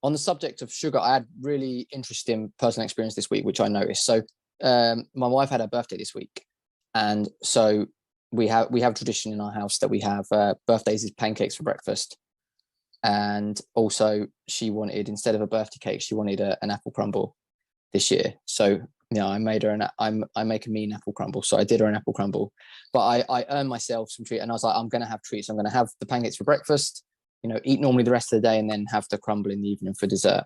on the subject of sugar, I had really interesting personal experience this week, which I noticed. So my wife had her birthday this week, and so we have a tradition in our house that we have birthdays is pancakes for breakfast, and also she wanted, instead of a birthday cake, she wanted an apple crumble this year. So I made her I make a mean apple crumble, so I did her an apple crumble, but I earned myself some treat, and I was like, I'm gonna have treats. I'm gonna have the pancakes for breakfast, eat normally the rest of the day, and then have the crumble in the evening for dessert.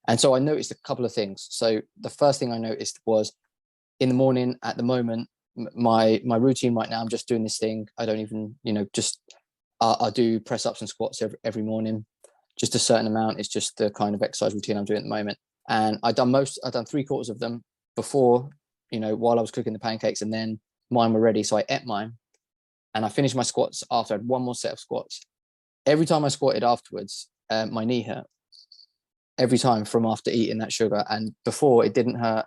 And so I noticed a couple of things. So the first thing I noticed was, in the morning, at the moment, my routine right now, I'm just doing this thing. I don't even, just I do press ups and squats every morning, just a certain amount. It's just the kind of exercise routine I'm doing at the moment. And I've done 3/4 of them before, while I was cooking the pancakes, and then mine were ready. So I ate mine and I finished my squats after I had one more set of squats. Every time I squatted afterwards, my knee hurt every time from after eating that sugar. And before, it didn't hurt.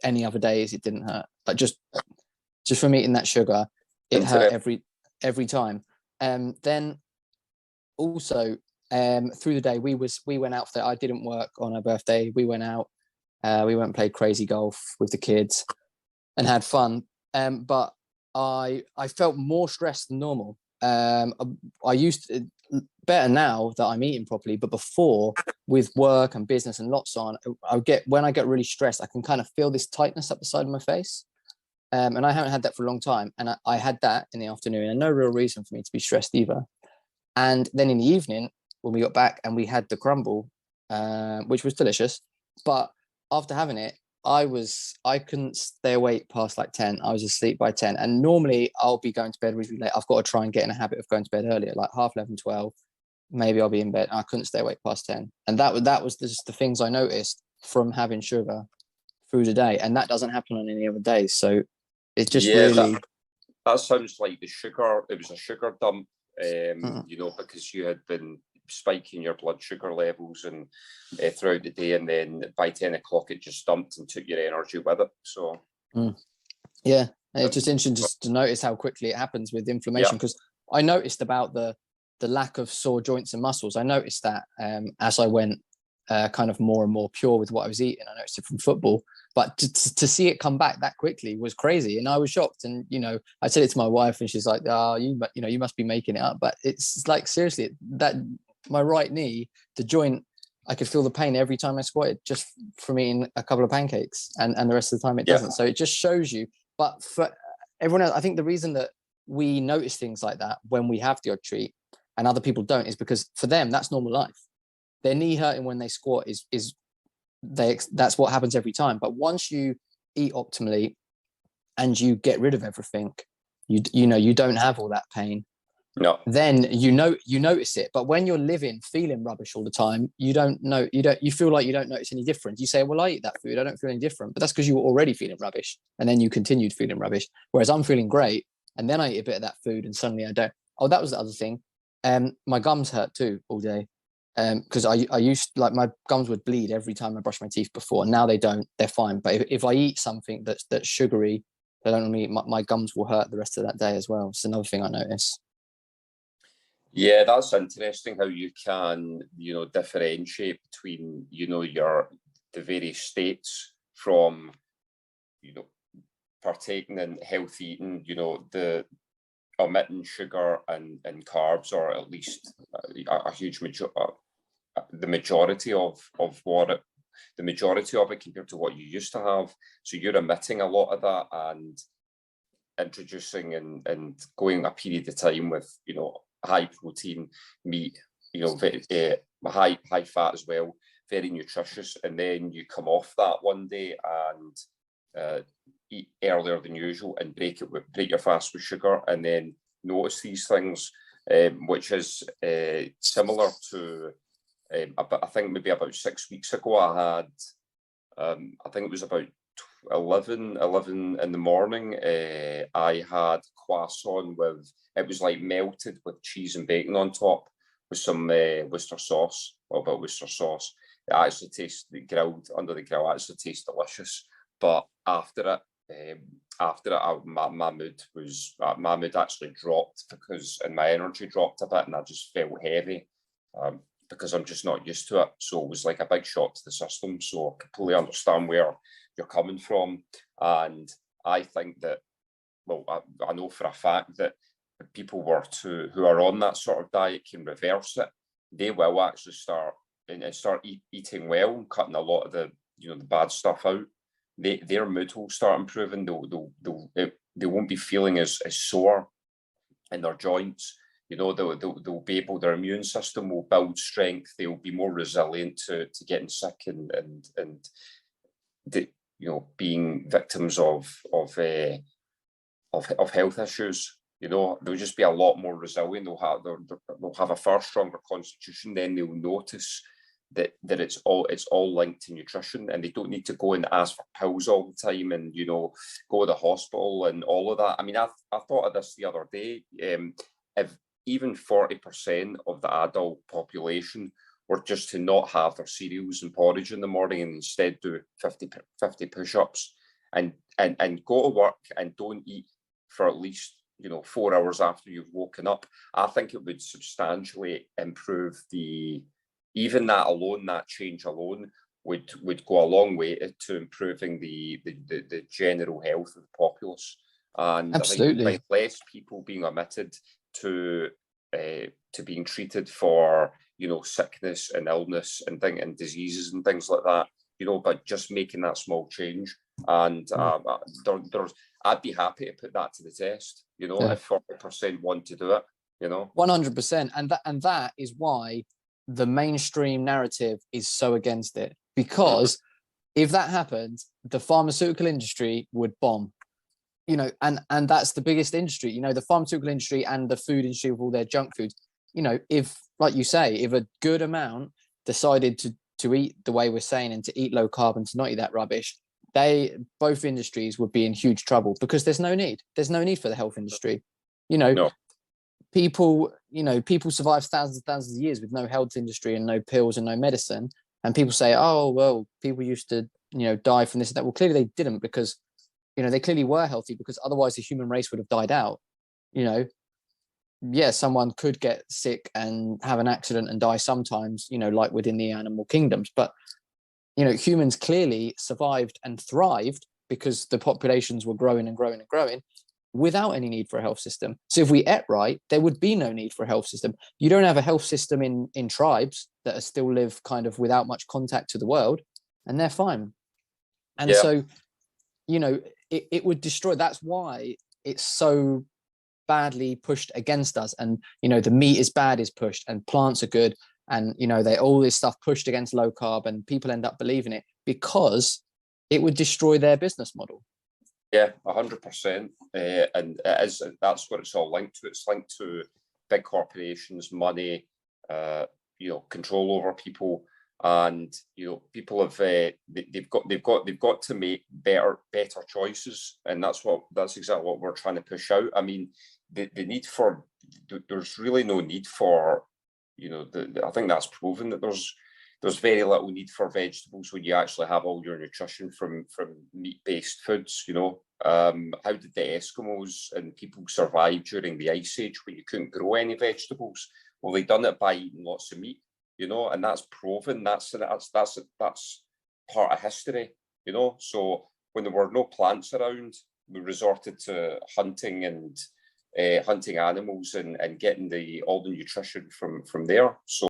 Any other days it didn't hurt, but just from eating that sugar, it hurt every time. Then also through the day, we went out I didn't work on her birthday. We went out, we went and played crazy golf with the kids and had fun. But I felt more stressed than normal. I used to, better now that I'm eating properly, but before, with work and business and lots on, when I get really stressed, I can kind of feel this tightness up the side of my face. And I haven't had that for a long time. And I had that in the afternoon, and no real reason for me to be stressed either. And then in the evening, when we got back and we had the crumble, which was delicious, but after having it, I couldn't stay awake past like 10. I was asleep by 10. And normally I'll be going to bed really late. I've got to try and get in a habit of going to bed earlier, like 11:30, 12. Maybe I'll be in bed. I couldn't stay awake past 10. And that was just the things I noticed from having sugar through the day. And that doesn't happen on any other days. So it just really... That sounds like it was a sugar dump, because you had been spiking your blood sugar levels and throughout the day, and then by 10 o'clock it just dumped and took your energy with it. So yeah, it's just interesting just to notice how quickly it happens with inflammation, because I noticed about the lack of sore joints and muscles. I noticed that as I went kind of more and more pure with what I was eating. I noticed it from football, but to see it come back that quickly was crazy, and I was shocked. And I said it to my wife, and she's like, "Oh, you must be making it up." But it's like, seriously, that my right knee, the joint, I could feel the pain every time I squatted just from eating a couple of pancakes, and the rest of the time it doesn't. So it just shows you. But for everyone else, I think the reason that we notice things like that when we have the odd treat and other people don't is because for them that's normal life. Their knee hurting when they squat that's what happens every time. But once you eat optimally and you get rid of everything, you don't have all that pain. No. Then you notice it. But when you're feeling rubbish all the time, you feel like you don't notice any difference. You say, well, I eat that food, I don't feel any different. But that's because you were already feeling rubbish, and then you continued feeling rubbish. Whereas I'm feeling great, and then I eat a bit of that food, and suddenly I don't. Oh, that was the other thing. My gums hurt too all day. Because I used, like, my gums would bleed every time I brush my teeth before. Now they don't, they're fine. But if I eat something that's sugary, I don't really, my gums will hurt the rest of that day as well. It's another thing I notice. Yeah, that's interesting how you can, differentiate between, the various states from, partaking in healthy eating, the omitting sugar and carbs, or at least a huge the majority of it compared to what you used to have. So you're omitting a lot of that and introducing and going a period of time with high protein meat, high fat as well, very nutritious, and then you come off that one day and eat earlier than usual and break your fast with sugar, and then notice these things, which is similar to I think maybe about 6 weeks ago I had I think it was about 11 in the morning. I had croissant with, it was like melted with cheese and bacon on top with some Worcester sauce, a little bit of Worcester sauce. It actually tastes, grilled under the grill, actually tastes delicious. But after it, my mood actually dropped, and my energy dropped a bit, and I just felt heavy because I'm just not used to it. So it was like a big shock to the system. So I completely understand where you're coming from. And I think that, well, I know for a fact that people who are on that sort of diet can reverse it. They will actually start eating well and cutting a lot of the the bad stuff out. Their mood will start improving. They won't be feeling as sore in their joints. They'll be able, their immune system will build strength. They'll be more resilient to getting sick and being victims of health issues. They'll just be a lot more resilient. They'll have a far stronger constitution. Then they'll notice that it's all linked to nutrition, and they don't need to go and ask for pills all the time and go to the hospital and all of that. I mean, I thought of this the other day. If even 40% of the adult population were just to not have their cereals and porridge in the morning and instead do 50 push-ups and go to work and don't eat for at least 4 hours after you've woken up, I think it would substantially improve even that alone, that change alone would go a long way to improving the general health of the populace. And Absolutely. I think by less people being admitted to being treated for sickness and illness and diseases and things like that, but just making that small change. And I'd be happy to put that to the test, if 40% want to do it, 100%. And that is why the mainstream narrative is so against it, because if that happened, the pharmaceutical industry would bomb, and that's the biggest industry, the pharmaceutical industry and the food industry with all their junk foods. If, like you say, if a good amount decided to eat the way we're saying and to eat low carb and to not eat that rubbish, both industries would be in huge trouble, because there's no need for the health industry. No. People survive thousands and thousands of years with no health industry and no pills and no medicine. And people say, oh, well, people used to, die from this and that. Well, clearly they didn't, because, they clearly were healthy, because otherwise the human race would have died out. Someone could get sick and have an accident and die sometimes, like within the animal kingdoms. But, humans clearly survived and thrived because the populations were growing and growing and growing without any need for a health system. So if we ate right, there would be no need for a health system. You don't have a health system in tribes that still live kind of without much contact to the world, and they're fine. And so, it would destroy. That's why it's so badly pushed against us. And, the meat is bad is pushed, and plants are good. And, all this stuff pushed against low carb, and people end up believing it because it would destroy their business model. Yeah, 100%. And that's what it's all linked to. It's linked to big corporations, money, control over people. And, people have, they've got to make better choices. And that's exactly what we're trying to push out. I mean, the need for, there's really no need for, I think that's proven that there's very little need for vegetables when you actually have all your nutrition from meat-based foods. How did the Eskimos and people survive during the Ice Age when you couldn't grow any vegetables? Well, they done it by eating lots of meat, and that's proven. That's part of history, So when there were no plants around, we resorted to hunting and hunting animals and getting all the nutrition from there. So